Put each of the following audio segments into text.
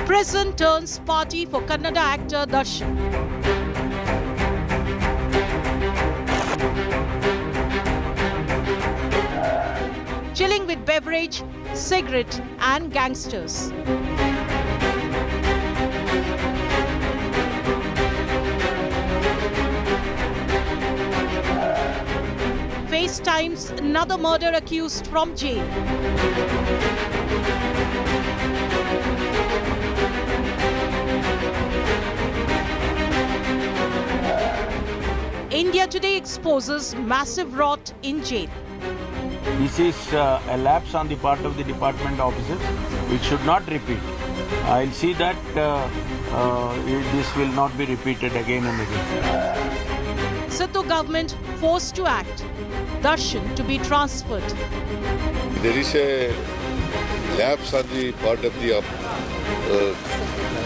Prison turns party for Kannada actor Darshan. Chilling with beverage, cigarette and gangsters. FaceTimes another murder accused from jail. India today exposes massive rot in jail. This is a lapse on the part of the department officers, which should not repeat. I'll see that this will not be repeated again and again. Sidhu government forced to act. Darshan to be transferred. There is a lapse on the part of the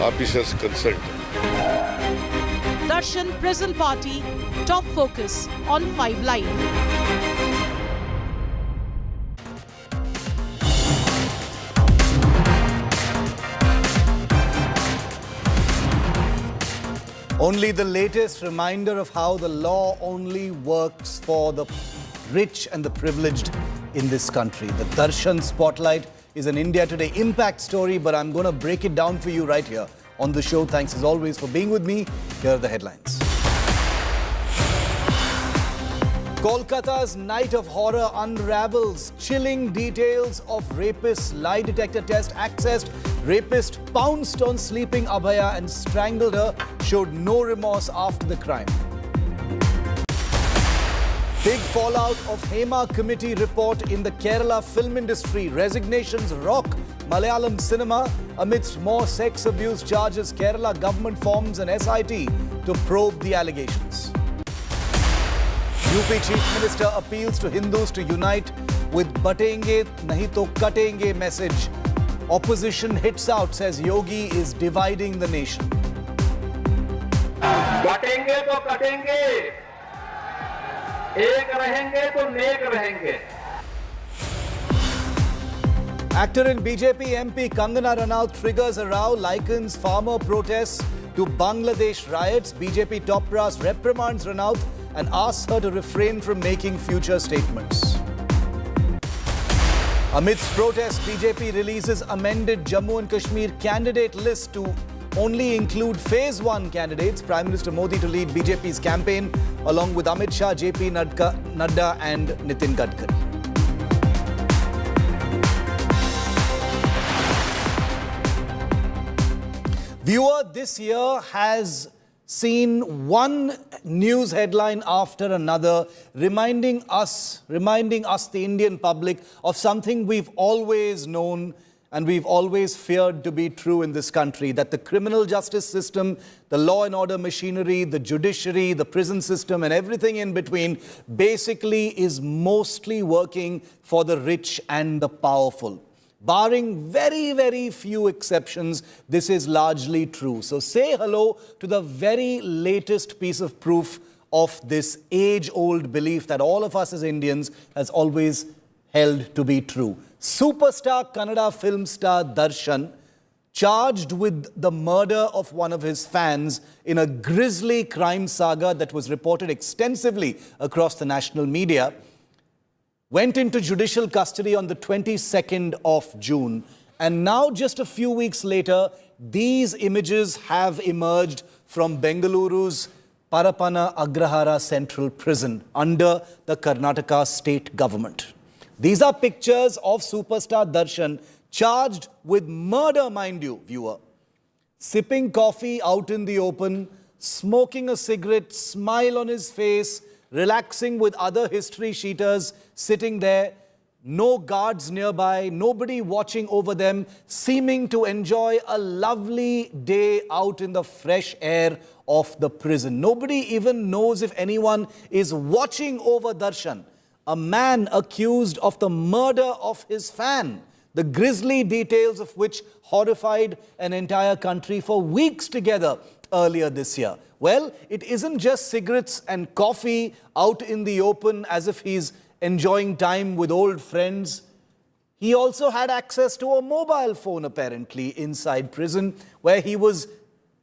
officers concerned. Darshan prison party, top focus on 5 Live. Only the latest reminder of how the law only works for the rich and the privileged in this country. The Darshan Spotlight is an India Today impact story, but I'm going to break it down for you right here on the show. Thanks as always for being with me. Here are the headlines. Kolkata's night of horror unravels. Chilling details of rapist's lie detector test accessed. Rapist pounced on sleeping Abhaya and strangled her. Showed no remorse after the crime. Big fallout of Hema Committee report in the Kerala film industry. Resignations rock Malayalam cinema. Amidst more sex abuse charges, Kerala government forms an SIT to probe the allegations. UP Chief Minister appeals to Hindus to unite with Batenge Nahi To Katenge message. Opposition hits out, says Yogi is dividing the nation. बटेंगे तो कटेंगे, एक रहेंगे तो नेक रहेंगे. Actor and BJP MP Kangana Ranaut triggers a row, likens farmer protests to Bangladesh riots. BJP top brass reprimands Ranaut and asks her to refrain from making future statements. Amidst protests, BJP releases amended Jammu and Kashmir candidate list to only include Phase 1 candidates. Prime Minister Modi to lead BJP's campaign along with Amit Shah, JP Nadda and Nitin Gadkari. Viewer, this year has seen one news headline after another reminding us, the Indian public, of something we've always known and we've always feared to be true in this country, that the criminal justice system, the law and order machinery, the judiciary, the prison system and everything in between basically is mostly working for the rich and the powerful. Barring very, very few exceptions, this is largely true. So say hello to the very latest piece of proof of this age-old belief that all of us as Indians has always held to be true. Superstar Kannada film star Darshan, charged with the murder of one of his fans in a grisly crime saga that was reported extensively across the national media, went into judicial custody on the 22nd of June. And now, just a few weeks later, these images have emerged from Bengaluru's Parapana Agrahara Central Prison under the Karnataka state government. These are pictures of superstar Darshan, charged with murder, mind you, viewer. Sipping coffee out in the open, smoking a cigarette, smile on his face, relaxing with other history sheeters sitting there, no guards nearby, nobody watching over them, seeming to enjoy a lovely day out in the fresh air of the prison. Nobody even knows if anyone is watching over Darshan, a man accused of the murder of his fan, the grisly details of which horrified an entire country for weeks together earlier this year. Well, it isn't just cigarettes and coffee out in the open as if he's enjoying time with old friends. he also had access to a mobile phone apparently inside prison, where he was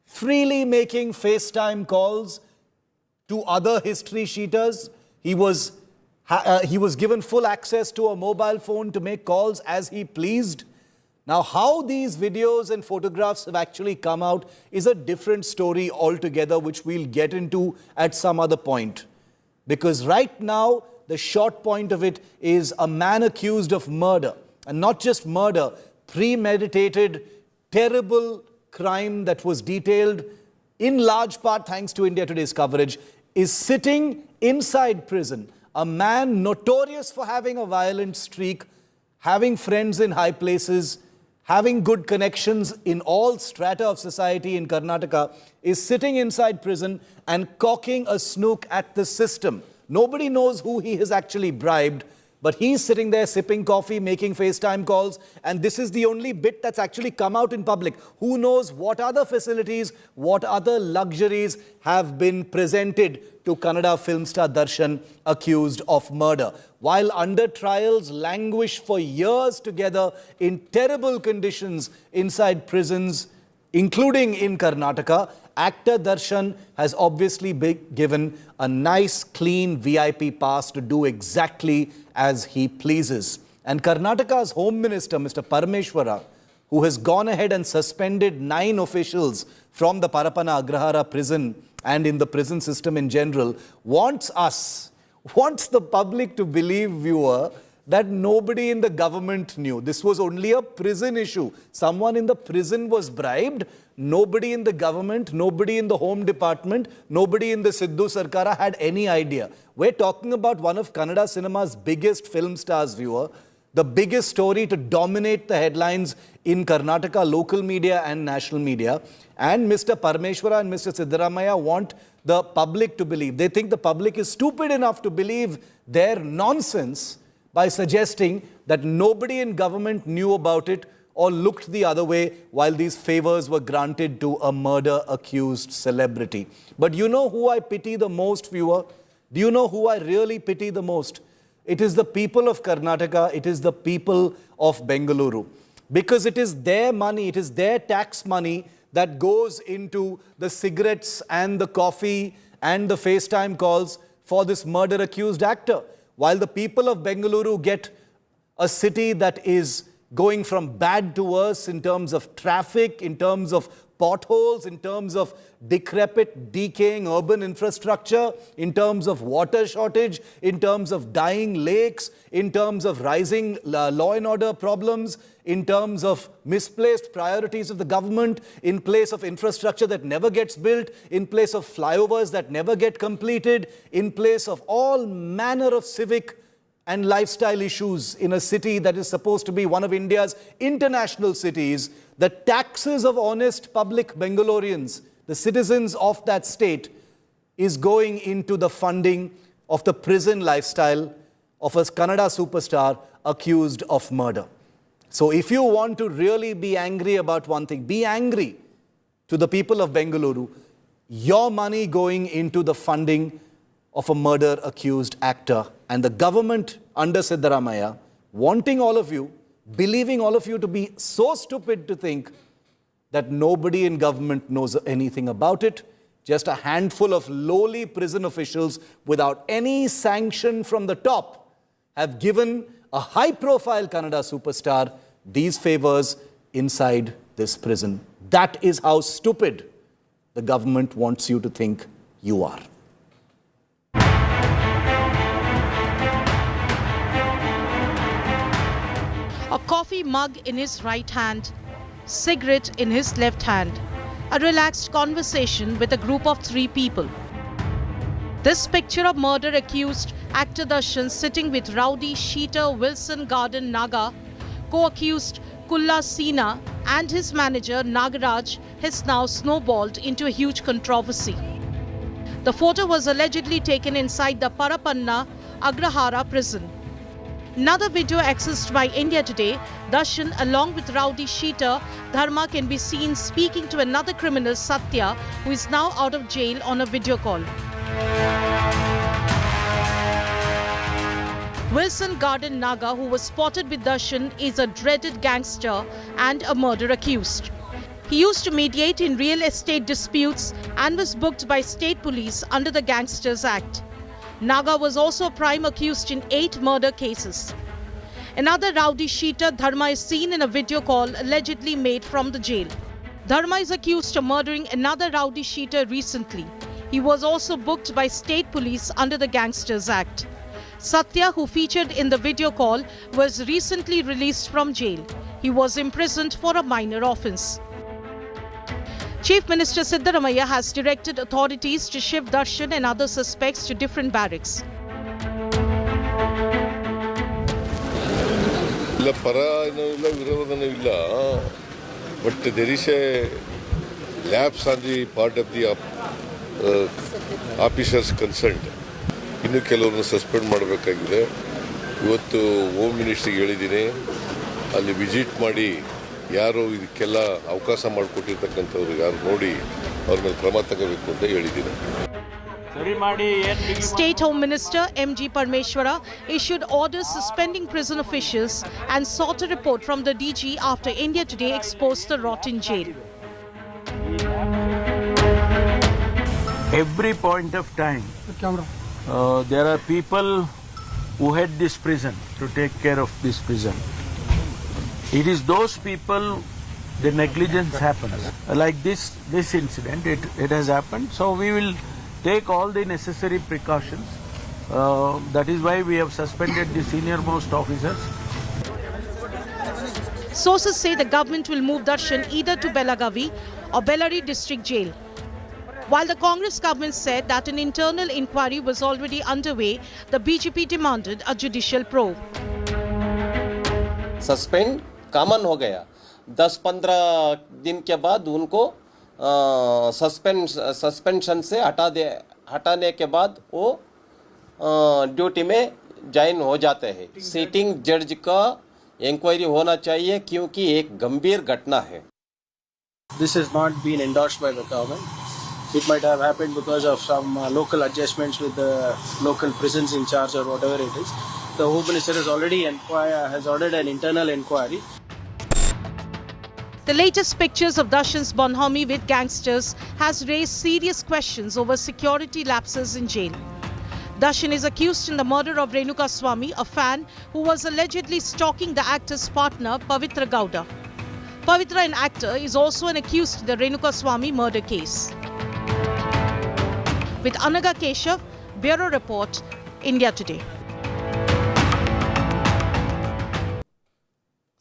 freely making FaceTime calls to other history sheeters. He was given full access to a mobile phone to make calls as he pleased. Now, how these videos and photographs have actually come out is a different story altogether, which we'll get into at some other point. Because right now, the short point of it is a man accused of murder. And not just murder, premeditated, terrible crime that was detailed in large part thanks to India Today's coverage, is sitting inside prison. A man notorious for having a violent streak, having friends in high places, having good connections in all strata of society in Karnataka, is sitting inside prison and cocking a snook at the system. Nobody knows who he has actually bribed, but he's sitting there sipping coffee, making FaceTime calls, and this is the only bit that's actually come out in public. Who knows what other facilities, what other luxuries have been presented to Kannada film star Darshan, accused of murder. While under trials languish for years together in terrible conditions inside prisons, including in Karnataka, actor Darshan has obviously been given a nice, clean VIP pass to do exactly as he pleases. And Karnataka's Home Minister, Mr. Parameshwara, who has gone ahead and suspended 9 officials from the Parapana Agrahara prison and in the prison system in general, wants the public to believe, viewer, that nobody in the government knew. This was only a prison issue. Someone in the prison was bribed. Nobody in the government, nobody in the Home Department, nobody in the Sidhu Sarkara had any idea. We're talking about one of Kannada cinema's biggest film stars, viewer. The biggest story to dominate the headlines in Karnataka local media and national media. And Mr. Parameshwara and Mr. Siddaramaiah want the public to believe. They think the public is stupid enough to believe their nonsense by suggesting that nobody in government knew about it or looked the other way while these favors were granted to a murder-accused celebrity. But you know who I pity the most, viewer? Do you know who I really pity the most? It is the people of Karnataka, it is the people of Bengaluru. Because it is their money, it is their tax money that goes into the cigarettes and the coffee and the FaceTime calls for this murder-accused actor. While the people of Bengaluru get a city that is going from bad to worse in terms of traffic, in terms of potholes, in terms of decrepit, decaying urban infrastructure, in terms of water shortage, in terms of dying lakes, in terms of rising law and order problems, in terms of misplaced priorities of the government, in place of infrastructure that never gets built, in place of flyovers that never get completed, in place of all manner of civic and lifestyle issues in a city that is supposed to be one of India's international cities, the taxes of honest public Bengalurians, the citizens of that state, is going into the funding of the prison lifestyle of a Kannada superstar accused of murder. So if you want to really be angry about one thing, be angry to the people of Bengaluru, your money going into the funding of a murder-accused actor, and the government under Siddaramaiah wanting all of you, believing all of you to be so stupid to think that nobody in government knows anything about it. Just a handful of lowly prison officials without any sanction from the top have given a high-profile Kannada superstar these favors inside this prison. That is how stupid the government wants you to think you are. A coffee mug in his right hand, cigarette in his left hand. A relaxed conversation with a group of 3 people. This picture of murder-accused actor Darshan sitting with rowdy sheeter Wilson Garden Naga, co-accused Kulla Sina and his manager Nagaraj has now snowballed into a huge controversy. The photo was allegedly taken inside the Parapanna Agrahara prison. Another video accessed by India Today, Darshan along with rowdy sheeter Dharma can be seen speaking to another criminal Satya, who is now out of jail, on a video call. Wilson Garden Naga, who was spotted with Darshan, is a dreaded gangster and a murder accused. He used to mediate in real estate disputes and was booked by state police under the Gangsters Act. Naga was also a prime accused in 8 murder cases. Another rowdy sheeter, Dharma, is seen in a video call allegedly made from the jail. Dharma is accused of murdering another rowdy sheeter recently. He was also booked by state police under the Gangsters Act. Satya, who featured in the video call, was recently released from jail. He was imprisoned for a minor offence. Chief Minister Siddaramaiah has directed authorities to shift Darshan and other suspects to different barracks. ಇಲ್ಲ ಪರ ಏನೂ ಇಲ್ಲ ವಿರೋಧನೂ ಇಲ್ಲ but there is a lapse on the part of the officers concerned ಇನ್ನು ಕೆಲವ್ರನ್ನ suspend ಮಾಡಬೇಕಾಗಿದೆ. ಇವತ್ತು ಹೋಮ್ ಮಿನಿಸ್ಟ್ರಿಗೆ ಹೇಳಿದ್ದೀನಿ, ಅಲ್ಲಿ ವಿಸಿಟ್ ಮಾಡಿ ಯಾರು ಇದಕ್ಕೆಲ್ಲ ಅವಕಾಶ ಮಾಡಿಕೊಟ್ಟಿರ್ತಕ್ಕಂಥವ್ರು ಯಾರು ನೋಡಿ ಅವ್ರ ಮೇಲೆ ಕ್ರಮ ತಗೋಬೇಕು ಅಂತ ಹೇಳಿದ್ದೀನಿ. State Home Minister M.G. Parameshwara issued orders suspending prison officials and sought a report from the DG after India Today exposed the rot in jail. Every point of time, there are people who head this prison to take care of this prison. It is those people the negligence happens. Like this incident, it has happened. So we will take all the necessary precautions. That is why we have suspended the senior most officers. Sources say the government will move Darshan either to Belagavi or Bellary district jail. While the Congress government said that an internal inquiry was already underway, the BJP demanded a judicial probe. Suspend common हो गया. 10-15 दिन के बाद उनको suspension से हटाने के बाद वो ड्यूटी में ज्वाइन हो जाते हैं. सीटिंग जज का इंक्वायरी होना चाहिए क्योंकि एक गंभीर घटना है. This has not been endorsed by the government. It might have happened because of some local adjustments with the local prisons in charge or whatever it is. The Home Minister has ordered an internal inquiry. The latest pictures of Darshan's bonhomie with gangsters has raised serious questions over security lapses in jail. Darshan is accused in the murder of Renuka Swamy, a fan who was allegedly stalking the actor's partner Pavitra Gowda. Pavitra, an actor, is also an accused in the Renuka Swamy murder case. With Anaga Keshav, Bureau Report, India Today.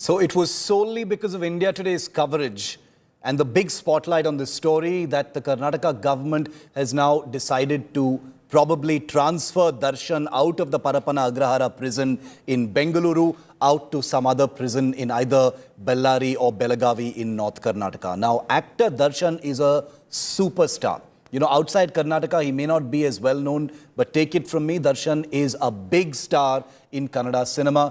So it was solely because of India Today's coverage and the big spotlight on this story that the Karnataka government has now decided to probably transfer Darshan out of the Parapana Agrahara prison in Bengaluru out to some other prison in either Bellary or Belagavi in North Karnataka. Now, actor Darshan is a superstar. You know, outside Karnataka, he may not be as well known, but take it from me, Darshan is a big star in Kannada cinema.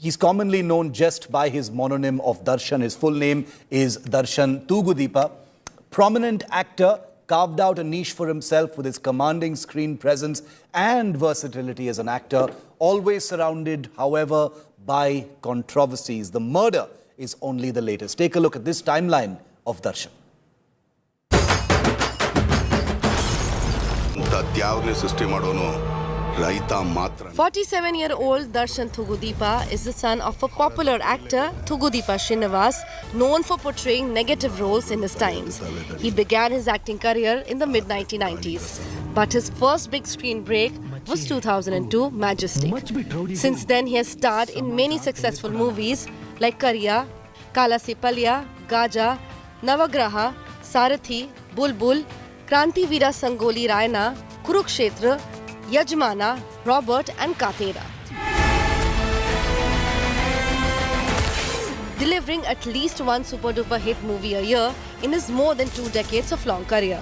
He's commonly known just by his mononym of Darshan. His full name is Darshan Tugudeepa. Prominent actor, carved out a niche for himself with his commanding screen presence and versatility as an actor, always surrounded, however, by controversies. The murder is only the latest. Take a look at this timeline of Darshan. ತ್ಯಾವ್ರೇ ಸೃಷ್ಟಿ ಮಾಡೋನು ರೈತ ಮಾತ್ರ. 47-year-old Darshan Tugudeepa is the son of a popular actor, Tugudeepa Srinivas, known for portraying negative roles in his times. He began his acting career in the mid-1990s, but his first big screen break was 2002 Majestic. Since then, he has starred in many successful movies like Kariya, Kalasipalya, Gaja, Navagraha, Sarathi, Bulbul, Kranti Veera Sangoli Rayana, Kurukshetra, Yajmana, Robert and Katera. Delivering at least one super-duper hit movie a year in his more than 2 decades of long career.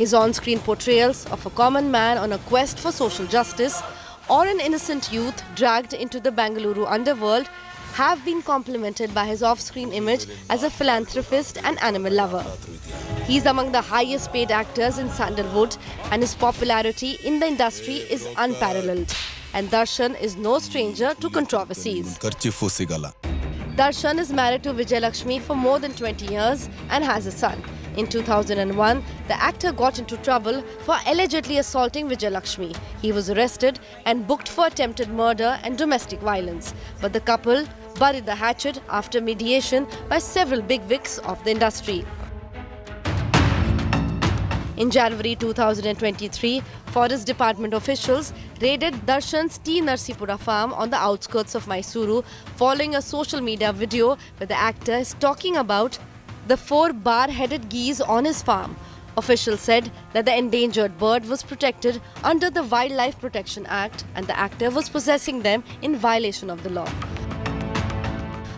His on-screen portrayals of a common man on a quest for social justice or an innocent youth dragged into the Bengaluru underworld have been complemented by his off-screen image as a philanthropist and animal lover. He's among the highest paid actors in Sandalwood and his popularity in the industry is unparalleled. and Darshan is no stranger to controversies. ಖರ್ಚಿಫು ಸಿಗಲ್ಲ. Darshan is married to Vijayalakshmi for more than 20 years and has a son. In 2001, the actor got into trouble for allegedly assaulting Vijayalakshmi. He was arrested and booked for attempted murder and domestic violence. But the couple buried the hatchet after mediation by several bigwigs of the industry. In January 2023, Forest Department officials raided Darshan's T. Narsipura farm on the outskirts of Mysuru following a social media video where the actor is talking about the 4 bar-headed geese on his farm. Officials said that the endangered bird was protected under the Wildlife Protection Act and the actor was possessing them in violation of the law.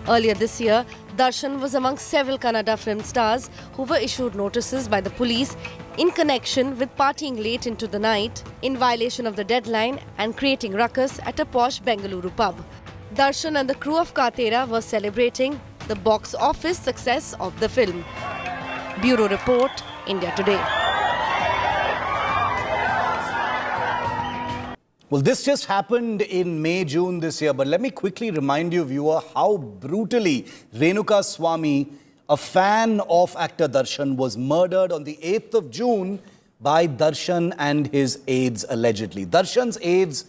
Earlier this year, Darshan was among several Kannada film stars who were issued notices by the police in connection with partying late into the night, in violation of the deadline and creating ruckus at a posh Bengaluru pub. Darshan and the crew of Katera were celebrating the box office success of the film. Bureau Report, India Today. Well, this just happened in May, June this year, but let me quickly remind you, viewer, how brutally Renuka Swami, a fan of actor Darshan, was murdered on the 8th of June by Darshan and his aides, allegedly. Darshan's aides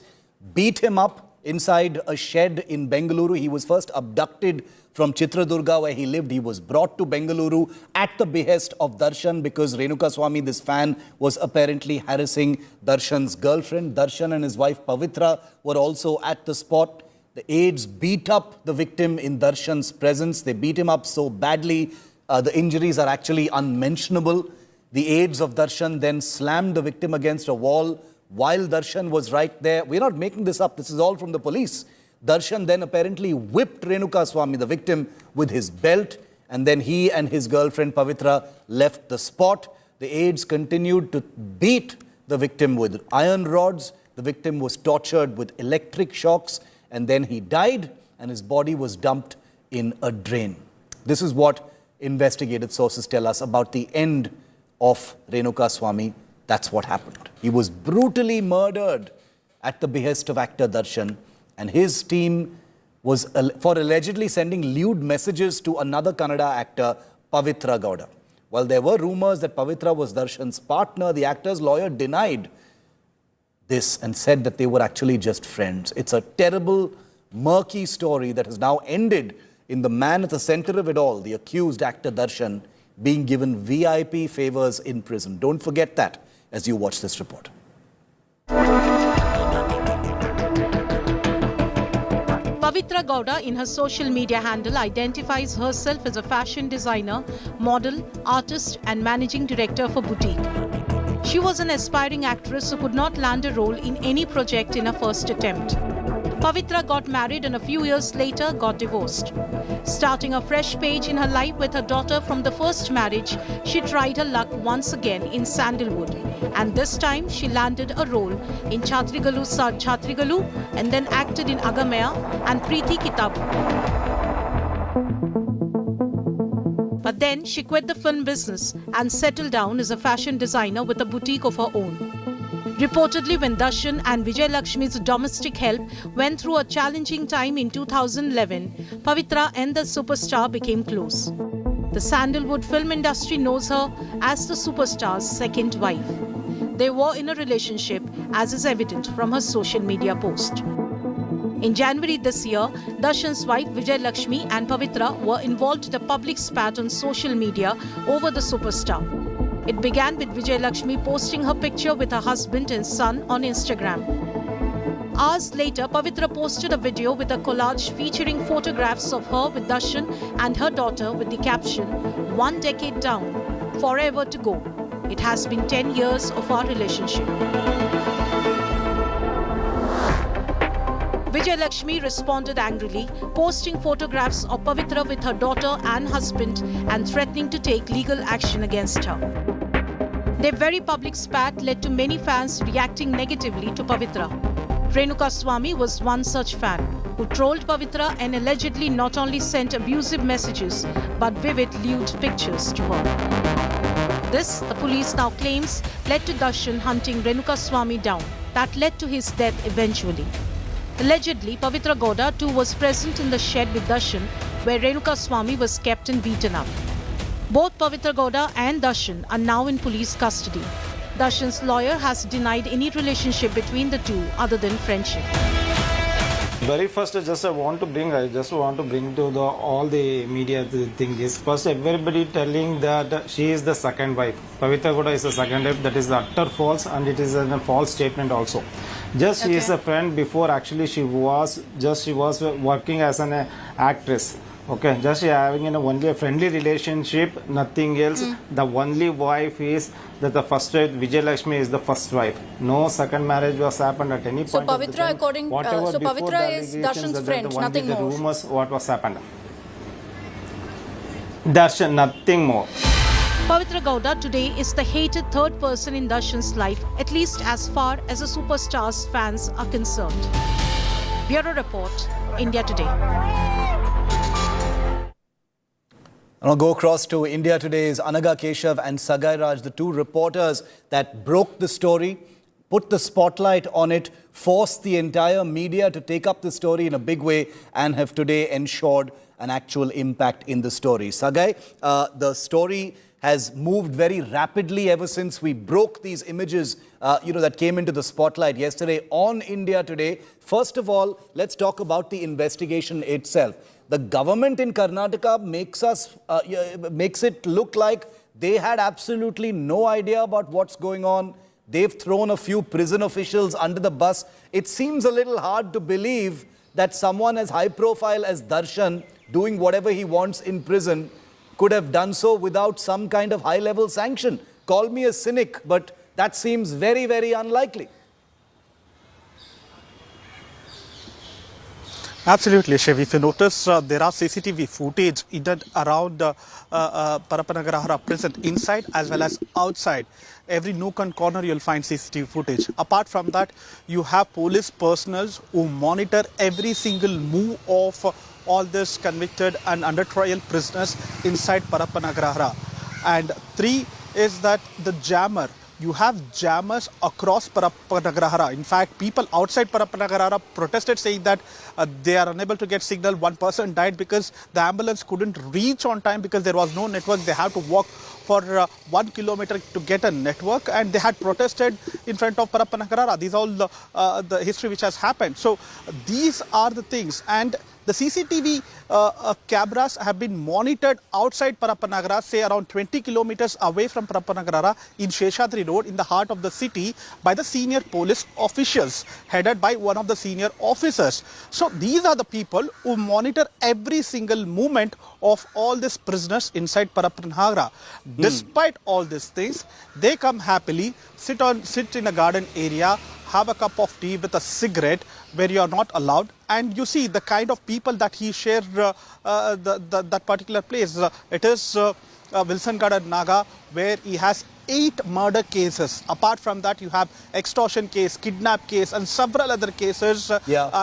beat him up inside a shed in Bengaluru. He was first abducted from Chitradurga, where he lived. He was brought to Bengaluru at the behest of Darshan because Renuka Swami, this fan, was apparently harassing Darshan's girlfriend. Darshan and his wife Pavitra were also at the spot. The aides beat up the victim in Darshan's presence. They beat him up so badly, the injuries are actually unmentionable. The aides of Darshan then slammed the victim against a wall while Darshan was right there. We're not making this up. This is all from the police. Darshan then apparently whipped Renuka Swami, the victim, with his belt, and then he and his girlfriend Pavitra left the spot. The aides continued to beat the victim with iron rods. The victim was tortured with electric shocks, and then he died and his body was dumped in a drain. This is what investigative sources tell us about the end of Renuka Swami. That's what happened. He was brutally murdered at the behest of actor Darshan, and his team was for allegedly sending lewd messages to another Kannada actor, Pavitra Gowda. While there were rumors that Pavitra was Darshan's partner, the actor's lawyer denied this and said that they were actually just friends. It's a terrible, murky story that has now ended in the man at the center of it all, the accused actor Darshan, being given VIP favors in prison. Don't forget that as you watch this report. Pavitra Gowda, in her social media handle, identifies herself as a fashion designer, model, artist and managing director for boutique. She was an aspiring actress who could not land a role in any project in her first attempt. Pavitra got married and a few years later got divorced. Starting a fresh page in her life with her daughter from the first marriage, she tried her luck once again in Sandalwood. And this time she landed a role in Chhatrigalu Sar Chhatrigalu and then acted in Agamaya and Preeti Kitabu. But then she quit the film business and settled down as a fashion designer with a boutique of her own. Reportedly, when Darshan and Vijayalakshmi's domestic help went through a challenging time in 2011, Pavitra and the superstar became close. The Sandalwood film industry knows her as the superstar's second wife. They were in a relationship, as is evident from her social media post. In January this year, Darshan's wife Vijayalakshmi and Pavitra were involved in a public spat on social media over the superstar. It began with Vijayalakshmi posting her picture with her husband and son on Instagram. Hours later, Pavitra posted a video with a collage featuring photographs of her with Darshan and her daughter with the caption, "One decade down, forever to go. It has been 10 years of our relationship." Vijayalakshmi responded angrily, posting photographs of Pavitra with her daughter and husband and threatening to take legal action against her. Their very public spat led to many fans reacting negatively to Pavitra. Renuka Swami was one such fan who trolled Pavitra and allegedly not only sent abusive messages but vivid lewd pictures to her. This, the police now claims, led to Darshan hunting Renuka Swami down. That led to his death eventually. Allegedly, Pavitra Gowda too was present in the shed with Darshan, where Renuka Swami was kept and beaten up. Both Pavitra Gowda and Darshan are now in police custody. Darshan's lawyer has denied any relationship between the two other than friendship. Very first, I just want to bring to all the media the thing is first everybody telling that she is the second wife. Pavitra Gowda is the second wife. That is the utter false, and it is a false statement also. Just she is a friend before. Actually, she was working as an actress. Okay, just having only a friendly relationship, nothing else. The only wife is that the first wife, Vijay Lakshmi, is the first wife. No second marriage was happened at any point. So Pavitra, according so Pavitra is Darshan's friend, nothing more. The rumors, what was happened. Darshan, nothing more. Pavitra Gowda today is the hated third person in Darshan's life, at least as far as the superstar's fans are concerned. Bureau Report, India Today. And I'll go across to India Today's Anaga Keshav and Sagai Raj, the two reporters that broke the story, put the spotlight on it, forced the entire media to take up the story in a big way, and have today ensured an actual impact in the story. Sagai, the story has moved very rapidly ever since we broke these images, that came into the spotlight yesterday on India Today. First of all, let's talk about the investigation itself. The government in Karnataka makes it look like they had absolutely no idea about what's going on. They've thrown a few prison officials under the bus. It seems a little hard to believe that someone as high profile as Darshan, doing whatever he wants in prison, could have done so without some kind of high-level sanction. Call me a cynic, but that seems very, very unlikely. Absolutely, Shiv. If you notice, there are CCTV footage in and around Parameshwara prison, inside as well as outside. Every nook and corner you'll find CCTV footage. Apart from that, you have police personnel who monitor every single move of all this convicted and under trial prisoners inside Parameshwara. And three is that the jammer. You have jammers across Parameshwara. In fact, people outside Parameshwara protested, saying that they are unable to get signal. One person died because the ambulance couldn't reach on time because there was no network. They have to walk for 1 kilometer to get a network, and they had protested in front of Parameshwara. These are all the history which has happened. So these are the things, and the CCTV cameras have been monitored outside Parameshwara, say around 20 kilometers away from Parameshwara in Sheshadri Road in the heart of the city, by the senior police officials headed by one of the senior officers. So these are the people who monitor every single movement of all these prisoners inside Parameshwara. Despite all these things, they come happily, sit in a garden area, have a cup of tea with a cigarette where you are not allowed, and you see the kind of people that he shared that particular place. It is Wilson Garden Naga, where he has 8 murder cases. Apart from that, you have extortion case, kidnap case, and several other cases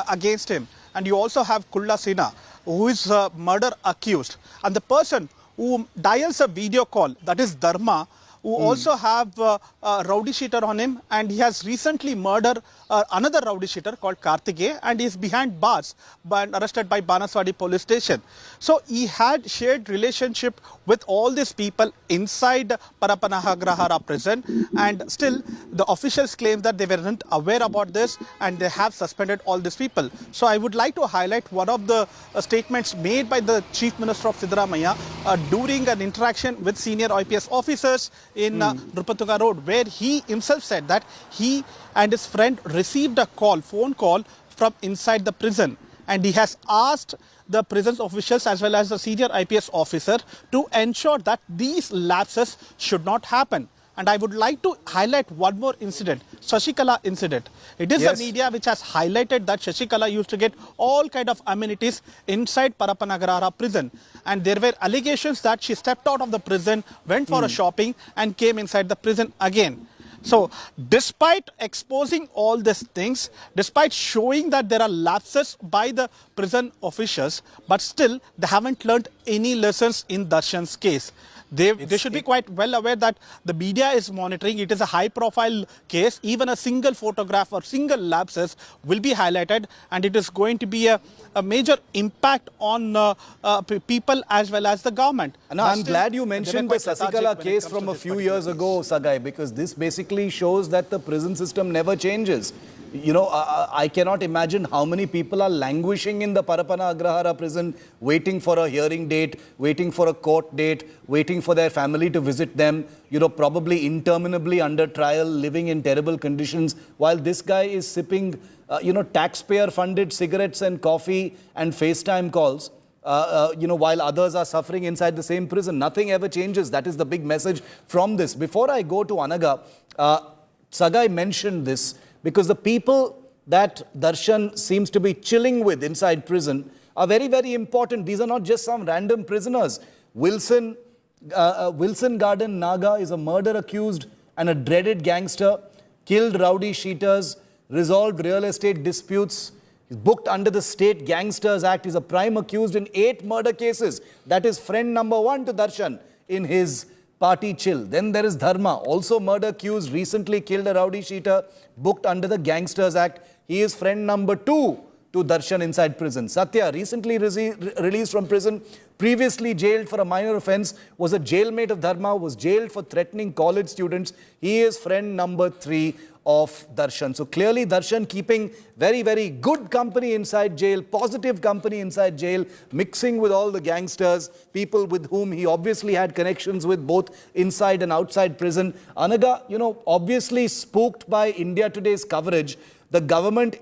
against him. And you also have Kulla Sina, who is murder accused. And the person who dials a video call, that is Dharma, who also have a rowdy sheeter on him, and he has recently murdered another rowdy sheeter called Karthike, and he is behind bars and arrested by Banaswadi police station. So he had shared relationship with all these people inside Parameshwara prison, and still the officials claim that they weren't aware about this and they have suspended all these people. So I would like to highlight one of the statements made by the Chief Minister of Siddaramaiah during an interaction with senior IPS officers in Nrupatunga Road, where he himself said that he and his friend received a phone call from inside the prison, and he has asked the prison officials as well as the senior IPS officer to ensure that these lapses should not happen. And I would like to highlight one more incident, Shashikala incident. It is the media which has highlighted that Shashikala used to get all kind of amenities inside Parameshwara prison. And there were allegations that she stepped out of the prison, went for a shopping, and came inside the prison again. So, despite exposing all these things, despite showing that there are lapses by the prison officials, but still they haven't learned any lessons in Darshan's case. They should be quite well aware that the media is monitoring. It is a high-profile case. Even a single photograph or single lapses will be highlighted, and it is going to be a major impact on people as well as the government. No, I'm glad you mentioned the Sasikala case from a few years ago, Sagai, because this basically shows that the prison system never changes. You know, I cannot imagine how many people are languishing in the Parapana Agrahara prison, waiting for a hearing date, waiting for a court date, waiting for their family to visit them, you know, probably interminably under trial, living in terrible conditions, while this guy is sipping, taxpayer-funded cigarettes and coffee and FaceTime calls. While others are suffering inside the same prison. Nothing ever changes. That is the big message from this. Before I go to Anaga, Sagai mentioned this because the people that Darshan seems to be chilling with inside prison are very, very important. These are not just some random prisoners. Wilson Garden Naga is a murder accused and a dreaded gangster, killed rowdy sheeters, resolved real estate disputes. He's booked under the State Gangsters Act. He's a prime accused in 8 murder cases. That is friend number 1 to Darshan in his party chill. Then there is Dharma, also murder accused, recently killed a rowdy sheeter, booked under the Gangsters Act. He is friend number 2 to Darshan inside prison. Satya, recently released from prison, previously jailed for a minor offence, was a jailmate of Dharma, was jailed for threatening college students. He is friend number 3 of Darshan. So clearly Darshan keeping very, very good company inside jail, positive company inside jail, mixing with all the gangsters, people with whom he obviously had connections with both inside and outside prison. Anaga, obviously spooked by India Today's coverage. The government,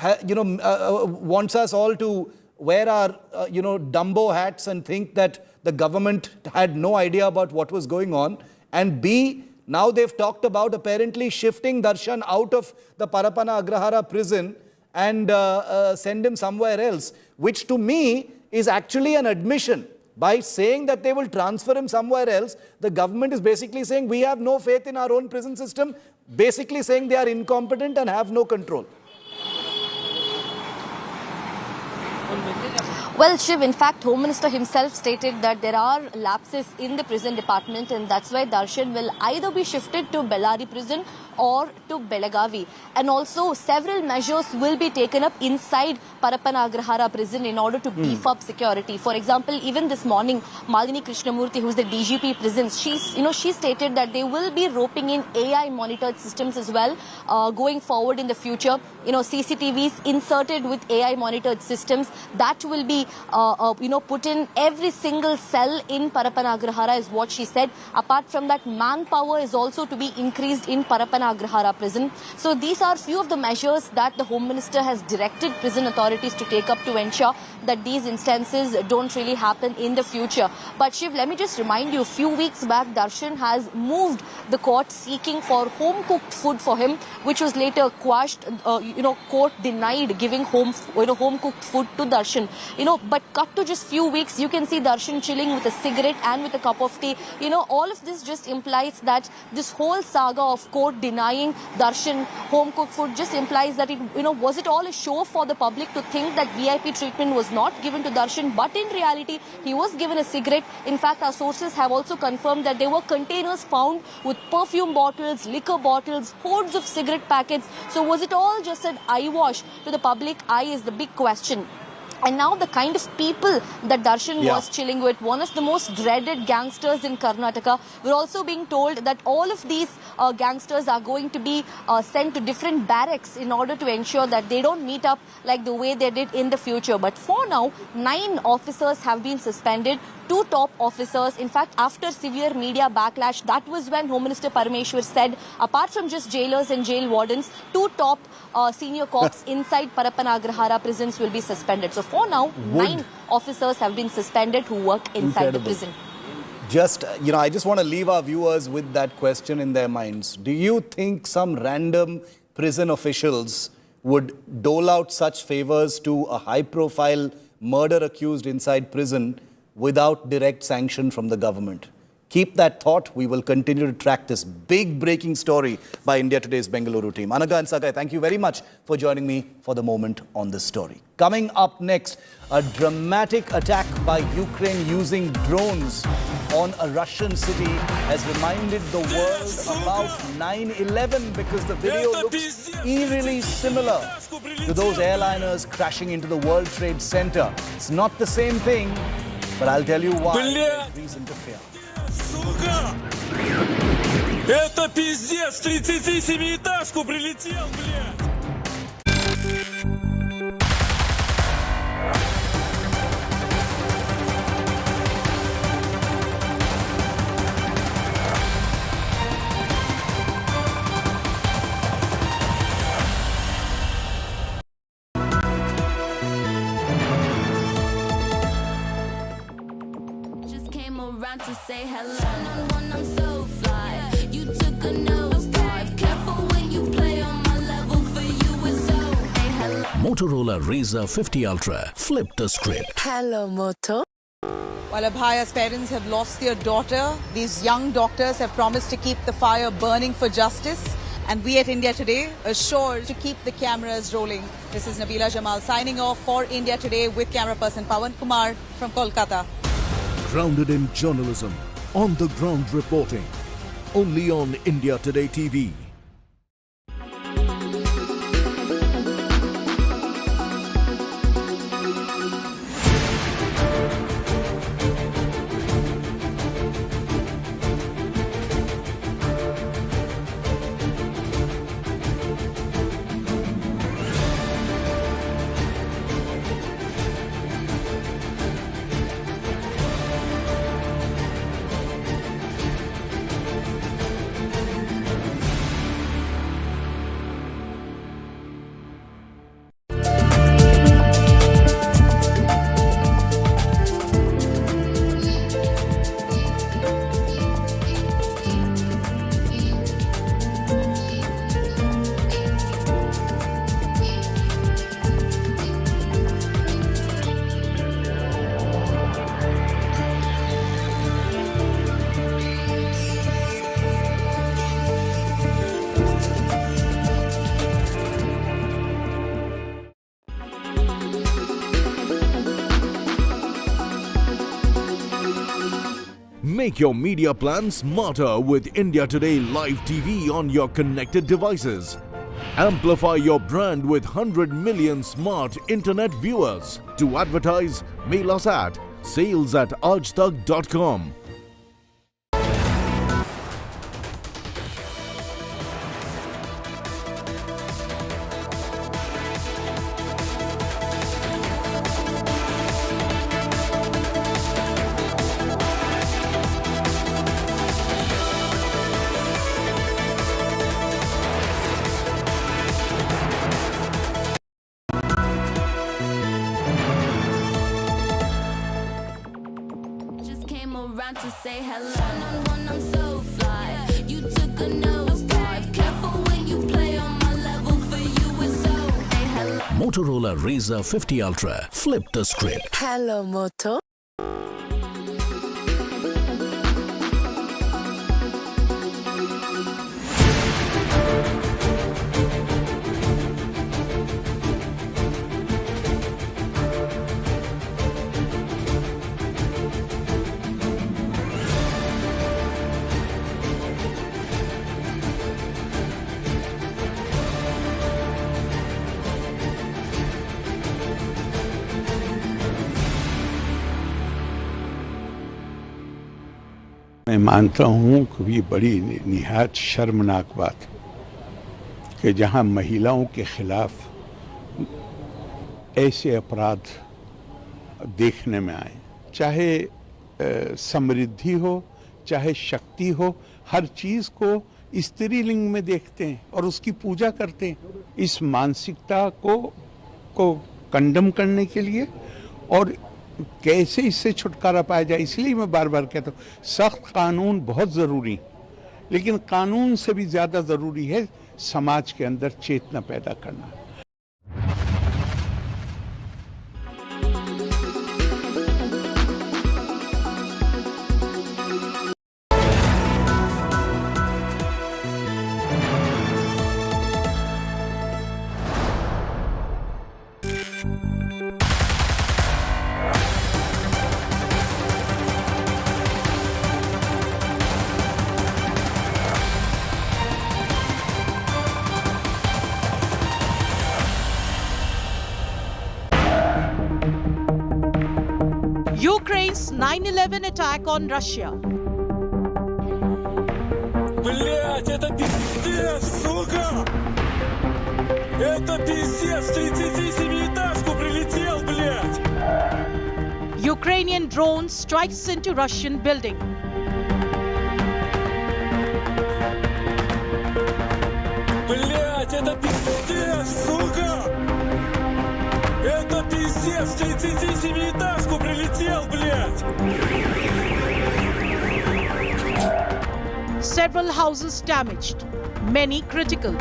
wants us all to wear our, Dumbo hats and think that the government had no idea about what was going on. And B, now they've talked about apparently shifting Darshan out of the Parapana Agrahara prison and send him somewhere else, which to me is actually an admission. By saying that they will transfer him somewhere else, the government is basically saying we have no faith in our own prison system, basically saying they are incompetent and have no control. Well, Shiv, in fact, Home Minister himself stated that there are lapses in the prison department, and that's why Darshan will either be shifted to Bellary prison or to Belagavi. And also, several measures will be taken up inside Parapana Agrahara prison in order to beef up security. For example, even this morning, Malini Krishnamurthy, who's the DGP prisons, she stated that they will be roping in AI monitored systems as well going forward in the future. CCTVs inserted with AI monitored systems that will be put in every single cell in Parapana Agrahara is what she said. Apart from that, manpower is also to be increased in Parapana Agrahara prison. So these are few of the measures that the Home Minister has directed prison authorities to take up to ensure that these instances don't really happen in the future. But Shiv, let me just remind you, a few weeks back, Darshan has moved the court seeking for home-cooked food for him, which was later quashed. Court denied giving home-cooked food to Darshan. But cut to just few weeks, you can see Darshan chilling with a cigarette and with a cup of tea. All of this just implies that this whole saga of court denying Darshan home-cooked food just implies that was it all a show for the public to think that VIP treatment was not given to Darshan, but in reality, he was given a cigarette. In fact, our sources have also confirmed that there were containers found with perfume bottles, liquor bottles, hordes of cigarette packets. So was it all just an eyewash to the public eye is the big question. And now the kind of people that Darshan was chilling with, one of the most dreaded gangsters in Karnataka. We're also being told that all of these gangsters are going to be sent to different barracks in order to ensure that they don't meet up like the way they did in the future. But for now, 9 officers have been suspended. 2 top officers. In fact, after severe media backlash, that was when Home Minister Parameshwara said, apart from just jailers and jail wardens, 2 top senior cops inside Parapana Agrahara prisons will be suspended. So for now, 9 officers have been suspended who work inside the prison. I just want to leave our viewers with that question in their minds. Do you think some random prison officials would dole out such favors to a high-profile murder accused inside prison without direct sanction from the government? Keep that thought. We will continue to track this big breaking story by India Today's Bengaluru team. Anaga and Sagai, thank you very much for joining me for the moment on this story. Coming up next, a dramatic attack by Ukraine using drones on a Russian city has reminded the world about 9/11 because the video looks eerily similar to those airliners crashing into the World Trade Center. It's not the same thing, but I'll tell you why. There's reason to fear. Это пиздец, 37-этажку прилетел, блядь! To say hello, I'm so fly. You took a nosedive. Careful when you play on my level. For you it's so. Hey, hello. Motorola Razr 50 Ultra. Flip the script. Hello, Moto. While Abhaya's parents have lost their daughter, these young doctors have promised to keep the fire burning for justice. And we at India Today are sure to keep the cameras rolling. This is Nabila Jamal signing off for India Today with camera person Pawan Kumar from Kolkata. Grounded in journalism, on the ground reporting. Only on India Today TV. Make your media plan smarter with India Today Live TV on your connected devices. Amplify your brand with 100 million smart internet viewers. To advertise, mail us at sales@aajtak.com. To say hello, I'm so fly. You took a nosedive. Careful when you play on my level. For you it's so. Hey, hello. Motorola Razr 50 Ultra. Flip the script. Hello, Moto. मैं मानता हूँ कि ये बड़ी निहायत शर्मनाक बात कि जहाँ महिलाओं के खिलाफ ऐसे अपराध देखने में आए, चाहे समृद्धि हो चाहे शक्ति हो, हर चीज़ को स्त्रीलिंग में देखते हैं और उसकी पूजा करते हैं। इस मानसिकता को कंडम करने के लिए और कैसे इससे छुटकारा पाया जाए, इसलिए मैं बार बार कहता हूँ सख्त कानून बहुत ज़रूरी, लेकिन कानून से भी ज़्यादा ज़रूरी है समाज के अंदर चेतना पैदा करना। Ukraine's 9/11 attack on Russia. Блять, это пиздец, сука! Это пиздец, 37-этажку прилетел, блять! Ukrainian drone strikes into Russian building. Блять, это пиздец, сука! Это пиздец, 37-этажку прилетел, блять! Several houses damaged, many critical.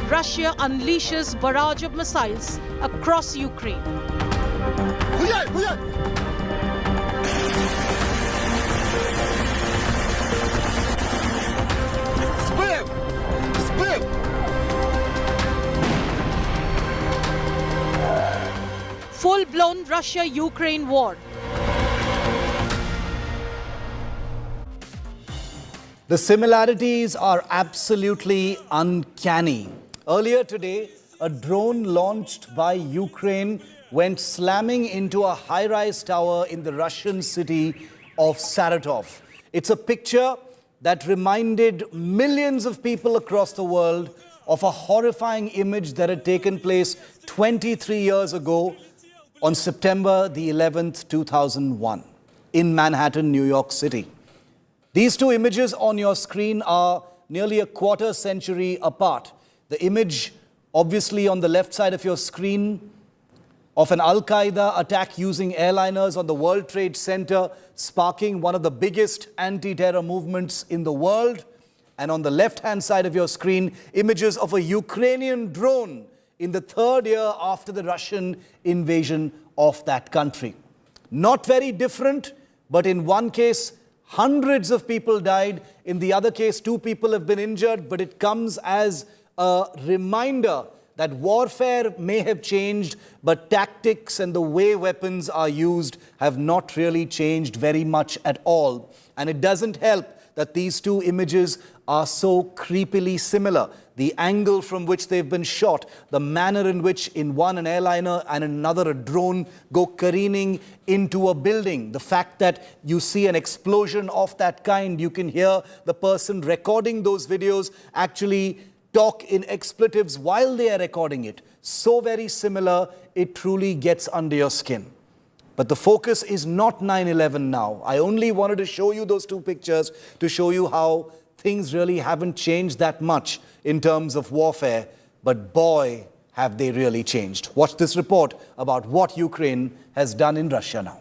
Russia unleashes barrage of missiles across Ukraine. Full-blown Russia-Ukraine war. The similarities are absolutely uncanny. Earlier today, a drone launched by Ukraine went slamming into a high-rise tower in the Russian city of Saratov. It's a picture that reminded millions of people across the world of a horrifying image that had taken place 23 years ago on September the 11th, 2001, in Manhattan, New York City. These two images on your screen are nearly a quarter century apart. The image, obviously on the left side of your screen, of an Al-Qaeda attack using airliners on the World Trade Center, sparking one of the biggest anti-terror movements in the world. And on the left-hand side of your screen, images of a Ukrainian drone in the third year after the Russian invasion of that country. Not very different, but in one case, hundreds of people died. In the other case, 2 people have been injured, but it comes as a reminder that warfare may have changed, but tactics and the way weapons are used have not really changed very much at all. And it doesn't help that these two images are so creepily similar. The angle from which they've been shot, the manner in which in one an airliner and in another a drone go careening into a building. The fact that you see an explosion of that kind, you can hear the person recording those videos actually talk in expletives while they are recording it. So very similar, it truly gets under your skin. But the focus is not 9/11 now. I only wanted to show you those two pictures to show you how things really haven't changed that much in terms of warfare. But boy, have they really changed. Watch this report about what Ukraine has done in Russia now.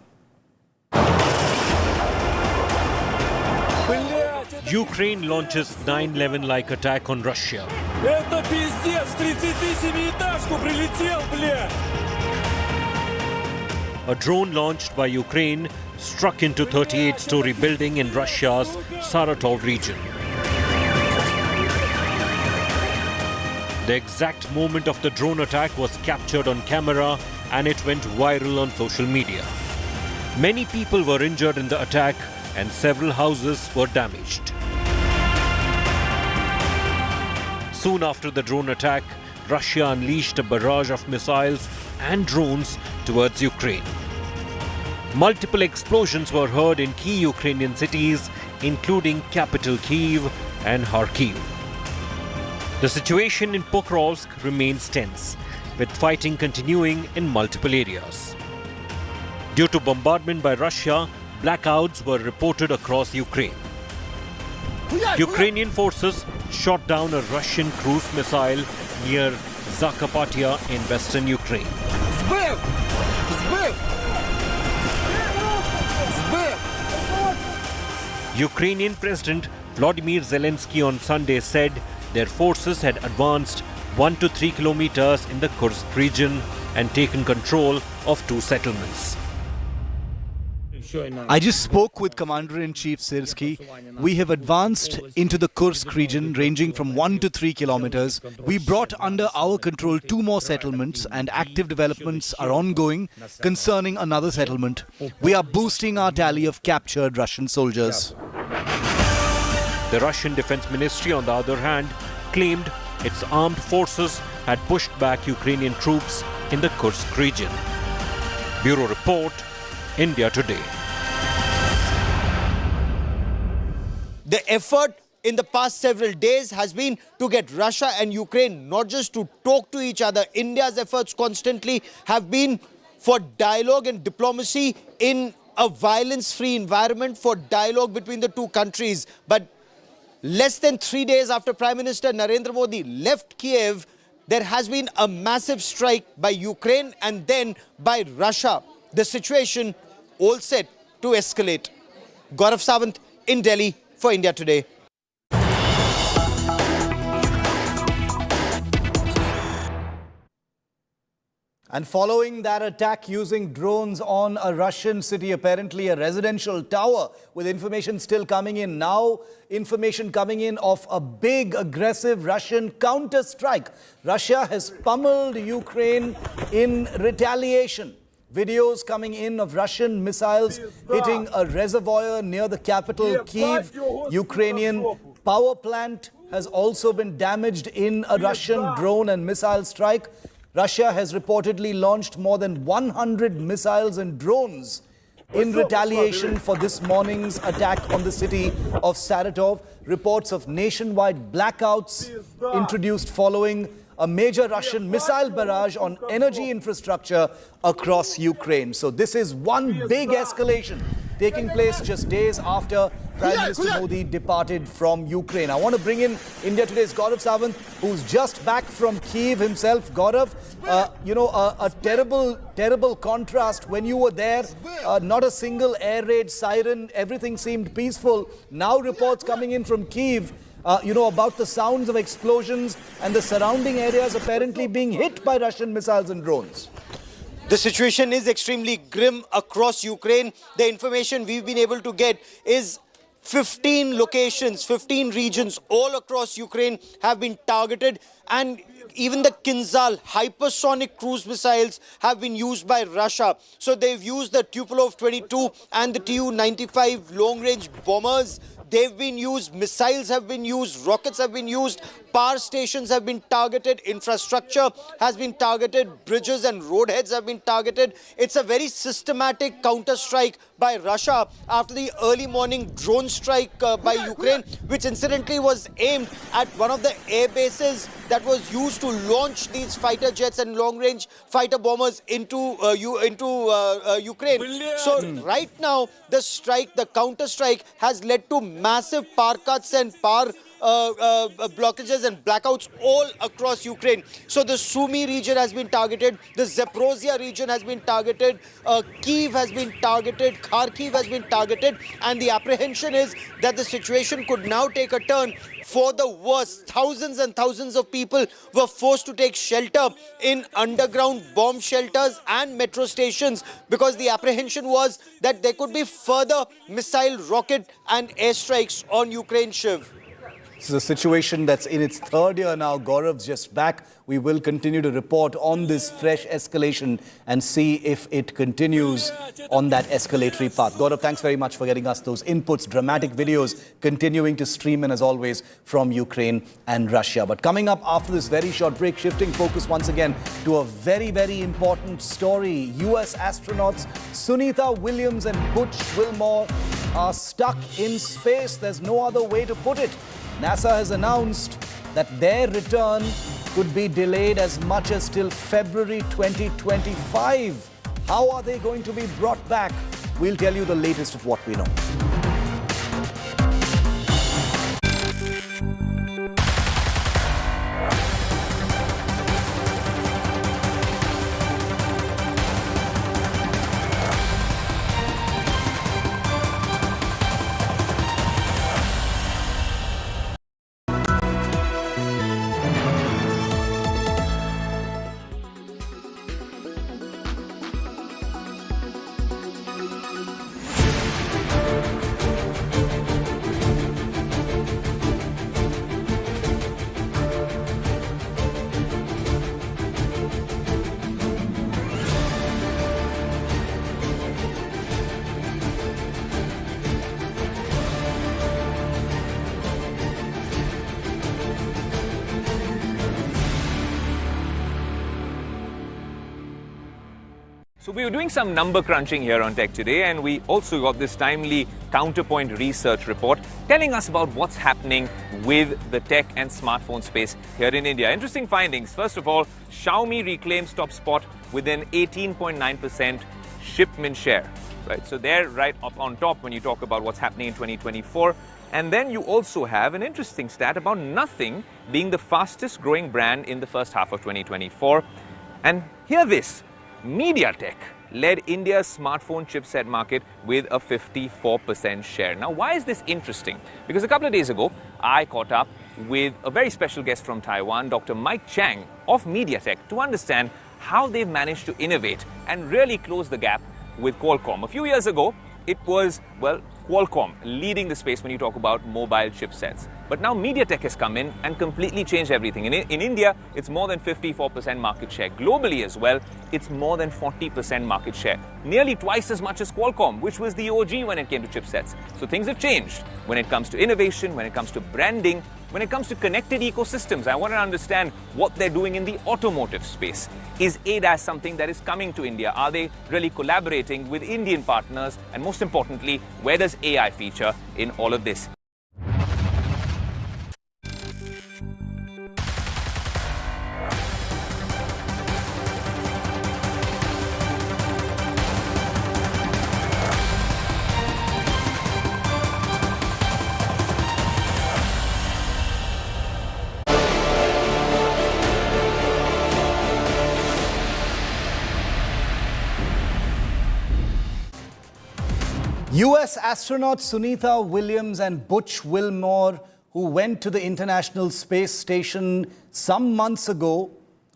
Ukraine launches 9/11-like attack on Russia. Это пиздец, 37-этажку прилетел, блядь! A drone launched by Ukraine struck into 38-story building in Russia's Saratov region. The exact moment of the drone attack was captured on camera and it went viral on social media. Many people were injured in the attack and several houses were damaged. Soon after the drone attack, Russia unleashed a barrage of missiles and drones towards Ukraine. Multiple explosions were heard in key Ukrainian cities, including capital Kyiv and Kharkiv. The situation in Pokrovsk remains tense, with fighting continuing in multiple areas. Due to bombardment by Russia, blackouts were reported across Ukraine. Ukrainian forces shot down a Russian cruise missile near Zakarpattia in western Ukraine. Ukrainian President Volodymyr Zelensky on Sunday said their forces had advanced 1 to 3 kilometers in the Kursk region and taken control of 2 settlements. I just spoke with Commander-in-Chief Syrskyi. We have advanced into the Kursk region ranging from 1 to 3 kilometers. We brought under our control 2 more settlements and active developments are ongoing concerning another settlement. We are boosting our tally of captured Russian soldiers. The Russian Defense Ministry, on the other hand, claimed its armed forces had pushed back Ukrainian troops in the Kursk region. Bureau Report, India Today. The effort in the past several days has been to get Russia and Ukraine not just to talk to each other. India's efforts constantly have been for dialogue and diplomacy in a violence-free environment, for dialogue between the two countries. But less than 3 days after Prime Minister Narendra Modi left Kiev, there has been a massive strike by Ukraine and then by Russia. The situation all set to escalate. Gaurav Sawant in Delhi for India Today. And following that attack using drones on a Russian city, apparently a residential tower, with information still coming in now, information coming in of a big aggressive Russian counter-strike. Russia has pummeled Ukraine in retaliation. Videos coming in of Russian missiles hitting a reservoir near the capital, Kyiv. Ukrainian power plant has also been damaged in a Russian drone and missile strike. Russia has reportedly launched more than 100 missiles and drones in retaliation for this morning's attack on the city of Saratov. Reports of nationwide blackouts introduced following a major Russian missile barrage on energy infrastructure across Ukraine. So this is one big escalation taking place just days after Prime Minister Modi departed from Ukraine. I want to bring in India Today's Gaurav Sawant, who's just back from Kyiv himself. Gaurav, a terrible contrast. When you were there, not a single air raid siren, everything seemed peaceful. Now reports coming in from Kyiv, about the sounds of explosions and the surrounding areas apparently being hit by Russian missiles and drones. The situation is extremely grim across Ukraine. The information we've been able to get is 15 locations, 15 regions all across Ukraine have been targeted, and even the Kinzhal hypersonic cruise missiles have been used by Russia. So they've used the Tupolev 22 and the Tu-95 long-range bombers. They've been used, missiles have been used, rockets have been used, power stations have been targeted, infrastructure has been targeted, bridges and roadheads have been targeted. It's a very systematic counter-strike by Russia after the early morning drone strike by Ukraine, which incidentally was aimed at one of the air bases that was used to launch these fighter jets and long-range fighter bombers into Ukraine. So right now, the counter-strike has led to massive power cuts and power blockages and blackouts all across Ukraine. So the Sumy region has been targeted, the Zaporozhye region has been targeted, Kyiv has been targeted, Kharkiv has been targeted, and the apprehension is that the situation could now take a turn for the worst. Thousands and thousands of people were forced to take shelter in underground bomb shelters and metro stations because the apprehension was that there could be further missile, rocket and airstrikes on Ukraine, Shiv. This is a situation that's in its third year now. Gaurav's just back. We will continue to report on this fresh escalation and see if it continues on that escalatory path. Gaurav, thanks very much for getting us those inputs, dramatic videos continuing to stream in as always from Ukraine and Russia. But coming up after this very short break, shifting focus once again to a very, very important story. US astronauts Sunita Williams and Butch Wilmore are stuck in space. There's no other way to put it. NASA has announced that their return could be delayed as much as till February 2025. How are they going to be brought back? We'll tell you the latest of what we know. So we were doing some number crunching here on Tech Today, and we also got this timely Counterpoint research report telling us about what's happening with the tech and smartphone space here in India. Interesting findings. First of all, Xiaomi reclaims top spot with an 18.9% shipment share. Right, so they're right up on top when you talk about what's happening in 2024. And then you also have an interesting stat about Nothing being the fastest growing brand in the first half of 2024. And hear this, MediaTek led India's smartphone chipset market with a 54% share. Now, why is this interesting? Because a couple of days ago, I caught up with a very special guest from Taiwan, Dr. Mike Chang of MediaTek, to understand how they've managed to innovate and really close the gap with Qualcomm. A few years ago, it was, well, Qualcomm leading the space when you talk about mobile chipsets. But now MediaTek has come in and completely changed everything. In India, it's more than 54% market share. Globally as well, it's more than 40% market share. Nearly twice as much as Qualcomm, which was the OG when it came to chipsets. So things have changed when it comes to innovation, when it comes to branding, when it comes to connected ecosystems. I want to understand what they're doing in the automotive space. Is ADAS something that is coming to India? Are they really collaborating with Indian partners? And most importantly, where does AI feature in all of this? US astronauts Sunitha Williams and Butch Wilmore, who went to the International Space Station some months ago,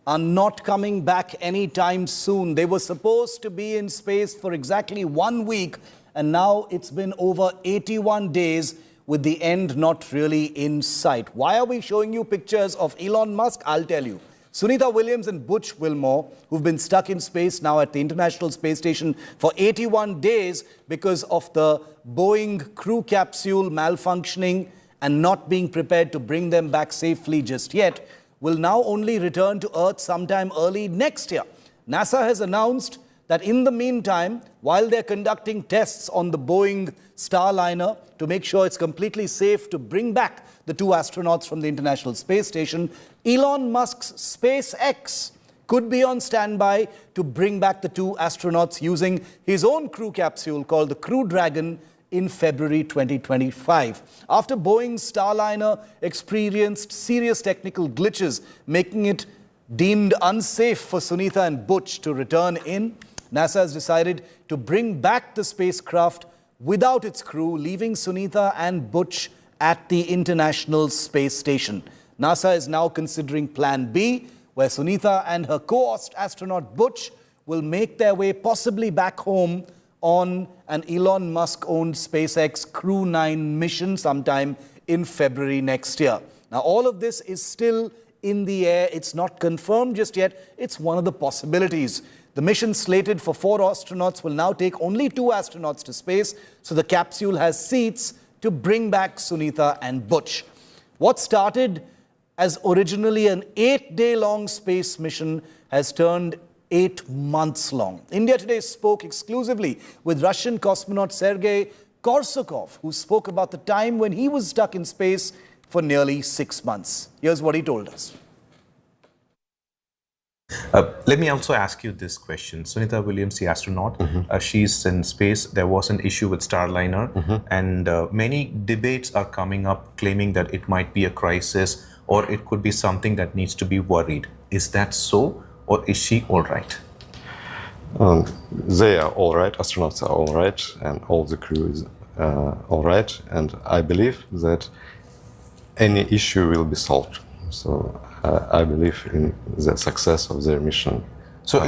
are not coming back anytime soon. They were supposed to be in space for exactly 1 week, and now it's been over 81 days with the end not really in sight. Why are we showing you pictures of Elon Musk? I'll tell you. Sunitha Williams and Butch Wilmore, who've been stuck in space now at the International Space Station for 81 days because of the Boeing crew capsule malfunctioning and not being prepared to bring them back safely just yet, will now only return to Earth sometime early next year. NASA has announced that in the meantime, while they're conducting tests on the Boeing Starliner to make sure it's completely safe to bring back the two astronauts from the International Space Station, Elon Musk's SpaceX could be on standby to bring back the two astronauts using his own crew capsule called the Crew Dragon in February 2025. After Boeing's Starliner experienced serious technical glitches, making it deemed unsafe for Sunitha and Butch to return in, NASA has decided to bring back the spacecraft without its crew, leaving Sunitha and Butch at the International Space Station. NASA is now considering Plan B, where Sunitha and her co-host astronaut Butch will make their way possibly back home on an Elon Musk-owned SpaceX Crew 9 mission sometime in February next year. Now, all of this is still in the air. It's not confirmed just yet. It's one of the possibilities. The mission slated for 4 astronauts will now take only 2 astronauts to space, so the capsule has seats to bring back Sunitha and Butch. What started as originally an 8-day-long space mission has turned 8 months long. India Today spoke exclusively with Russian cosmonaut Sergei Korsakov, who spoke about the time when he was stuck in space for nearly 6 months. Here's what he told us. Let me also ask you this question. Sunitha Williams, the astronaut, she's in space. There was an issue with Starliner, and many debates are coming up claiming that it might be a crisis or it could be something that needs to be worried. Is that so, or is she all right? They are all right, astronauts are all right, and all the crew is all right. And I believe that any issue will be solved. So I believe in the success of their mission. So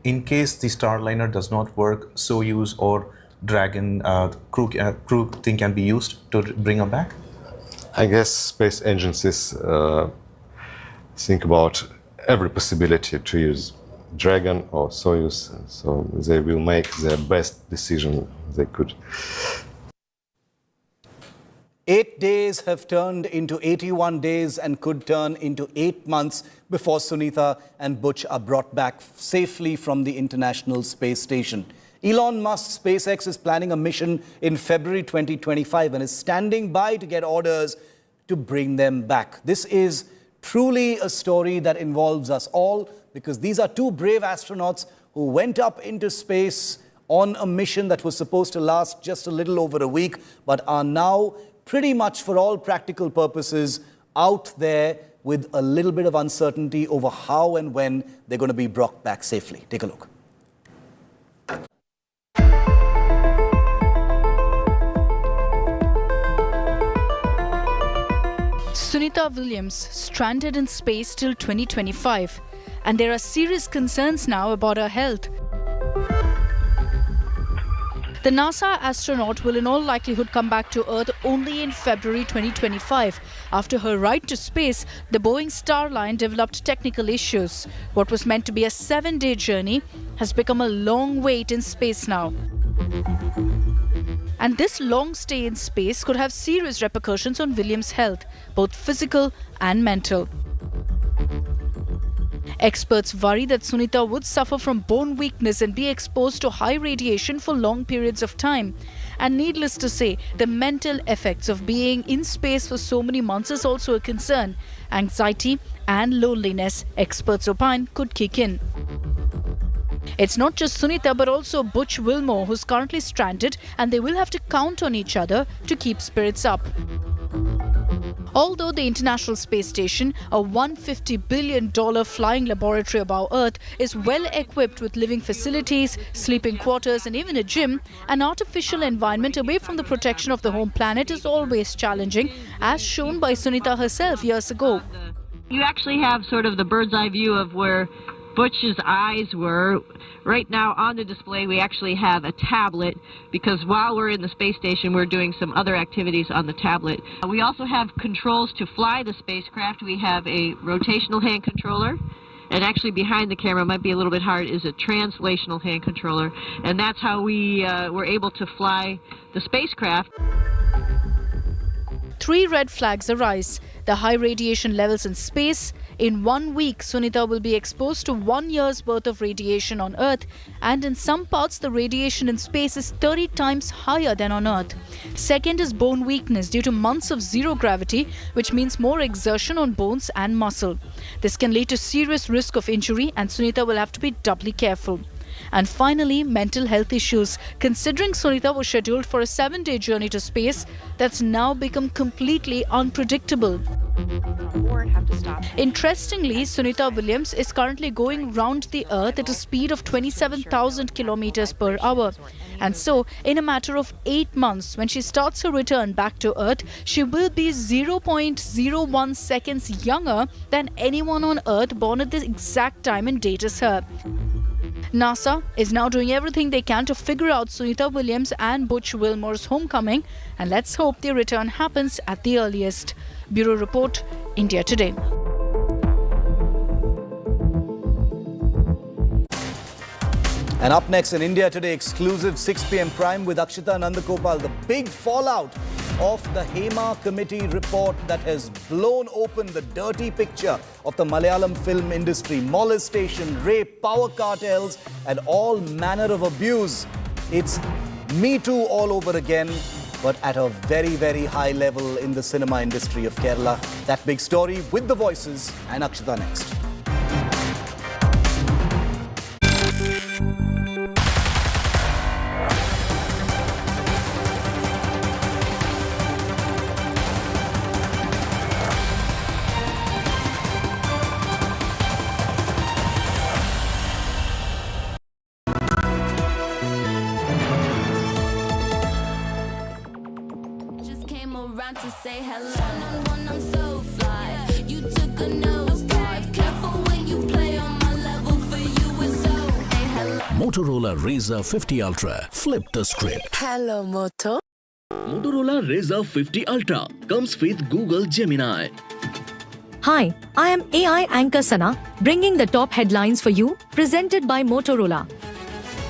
in case the Starliner does not work, Soyuz or Dragon crew thing can be used to bring them back? I guess space agencies think about every possibility to use Dragon or Soyuz, so they will make their best decision they could. 8 days have turned into 81 days and could turn into 8 months before Sunita and Butch are brought back safely from the International Space Station. Elon Musk's SpaceX is planning a mission in February 2025 and is standing by to get orders to bring them back. This is truly a story that involves us all, because these are two brave astronauts who went up into space on a mission that was supposed to last just a little over a week, but are now pretty much for all practical purposes out there with a little bit of uncertainty over how and when they're going to be brought back safely. Take a look. Sunita Williams stranded in space till 2025, and there are serious concerns now about her health. The NASA astronaut will in all likelihood come back to Earth only in February 2025. After her ride to space, the Boeing Starline developed technical issues. What was meant to be a 7-day journey has become a long wait in space now. And this long stay in space could have serious repercussions on Williams' health, both physical and mental. Experts worry that Sunita would suffer from bone weakness and be exposed to high radiation for long periods of time. And needless to say, the mental effects of being in space for so many months is also a concern. Anxiety and loneliness, experts opine, could kick in. It's not just Sunita but also Butch Wilmore, who's currently stranded, and they will have to count on each other to keep spirits up. Although the International Space Station, a $150 billion flying laboratory above Earth, is well equipped with living facilities, sleeping quarters and even a gym, an artificial environment away from the protection of the home planet is always challenging, as shown by Sunita herself years ago. You actually have sort of the bird's eye view of where Butch's eyes were. Right now on the display we actually have a tablet, because while we're in the space station we're doing some other activities on the tablet. We also have controls to fly the spacecraft. We have a rotational hand controller, and actually behind the camera, might be a little bit hard, is a translational hand controller, and that's how we were able to fly the spacecraft. 3 red flags arise: the high radiation levels in space. In 1 week, Sunita will be exposed to 1 year's worth of radiation on Earth, and in some parts the radiation in space is 30 times higher than on Earth. Second is bone weakness due to months of zero gravity, which means more exertion on bones and muscle. This can lead to serious risk of injury, and Sunita will have to be doubly careful. And finally, mental health issues. Considering Sunita was scheduled for a 7-day journey to space, that's now become completely unpredictable. Interestingly, Sunita Williams is currently going round the Earth at a speed of 27,000 kilometers per hour. And so, in a matter of 8 months, when she starts her return back to Earth, she will be 0.01 seconds younger than anyone on Earth born at the exact time and date as her. NASA is now doing everything they can to figure out Sunita Williams and Butch Wilmore's homecoming, and let's hope their return happens at the earliest. Bureau Report, India Today. And up next in India Today, exclusive 6 p.m. Prime with Akshita Nandagopal. The big fallout of the Hema Committee report that has blown open the dirty picture of the Malayalam film industry. Molestation, rape, power cartels and all manner of abuse. It's Me Too all over again, but at a very, very high level in the cinema industry of Kerala. That big story with the voices and Akshita next. To say hello, I'm so fly. You took a nosedive. Careful when you play on my level. For you it's so. Hey, hello. Motorola Razr 50 Ultra. Flip the script. Hello, Moto. Motorola Razr 50 Ultra comes with Google Gemini. Hi, I am AI anchor Sana, bringing the top headlines for you, presented by Motorola.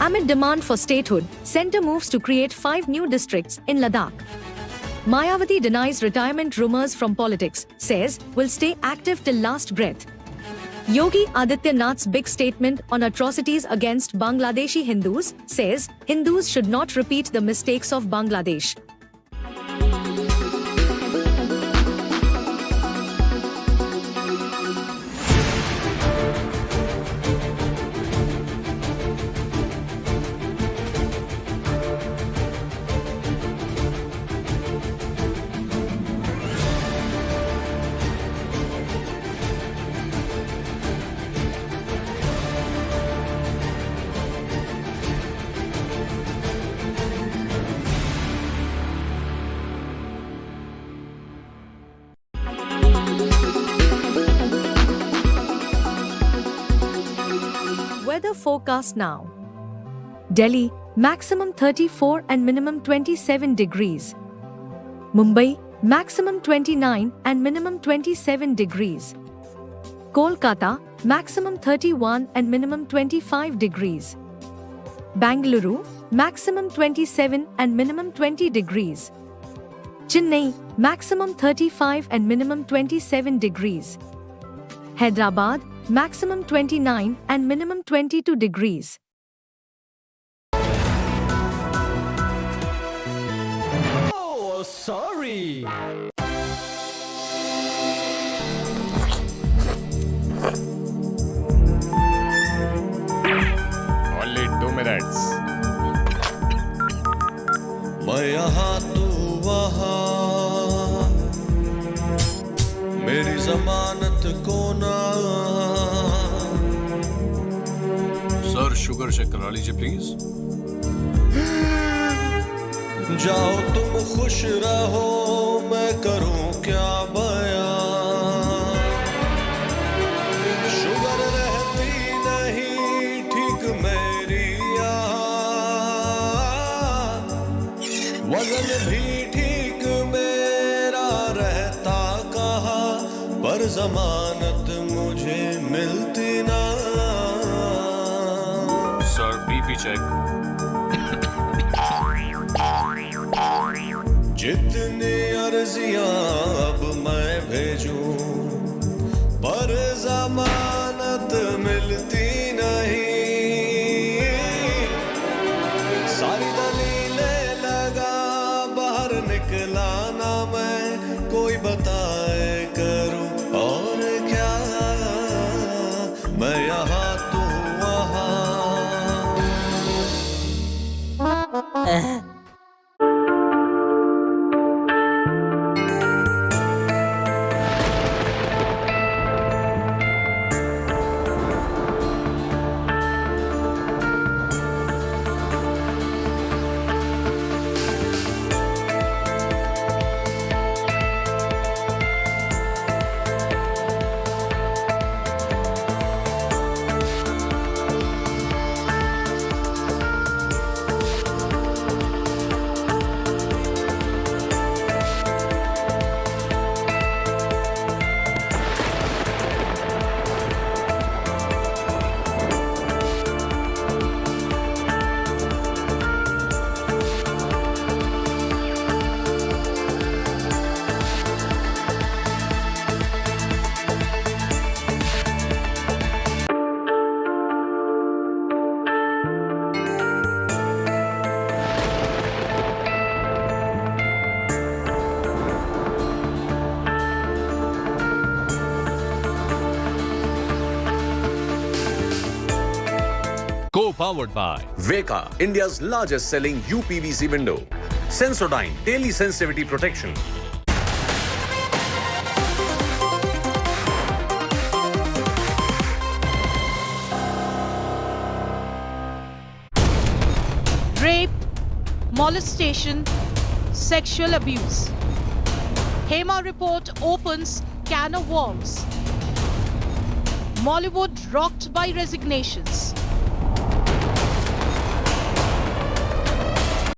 Amid demand for statehood, centre moves to create 5 new districts in Ladakh. Mayawati denies retirement rumors from politics, says will stay active till last breath. Yogi Adityanath's big statement on atrocities against Bangladeshi Hindus, says Hindus should not repeat the mistakes of Bangladesh. Weather forecast now. Delhi, maximum 34 and minimum 27 degrees. Mumbai, maximum 29 and minimum 27 degrees. Kolkata, maximum 31 and minimum 25 degrees. Bangalore, maximum 27 and minimum 20 degrees. Chennai, maximum 35 and minimum 27 degrees. Hyderabad, maximum 29 and minimum 22 degrees. Oh, sorry. Only 2 minutes. मैं यहाँ तू वहाँ, मेरी जमानत को ना। Sir sugar check करा लीजिए प्लीज. जाओ तुम खुश रहो, मैं करूं क्या बयां। शुगर रहती नहीं ठीक मेरी यहाँ, वजन भी ठीक मेरा रहता कहाँ, पर जमानत मुझे मिलती ना। Sir BP check. जितनी अर्जियां अब मैं भेजूं, पर जमानत मिलती नहीं। सारी दलीलें लगा बाहर निकला ना मैं, कोई बताए करूं और क्या। मैं यहाँ तू वहाँ। Co-powered by Veka, India's largest selling UPVC window. Sensodyne Daily Sensitivity Protection. Rape, molestation, sexual abuse. Hema report opens can of worms. Bollywood rocked by resignations.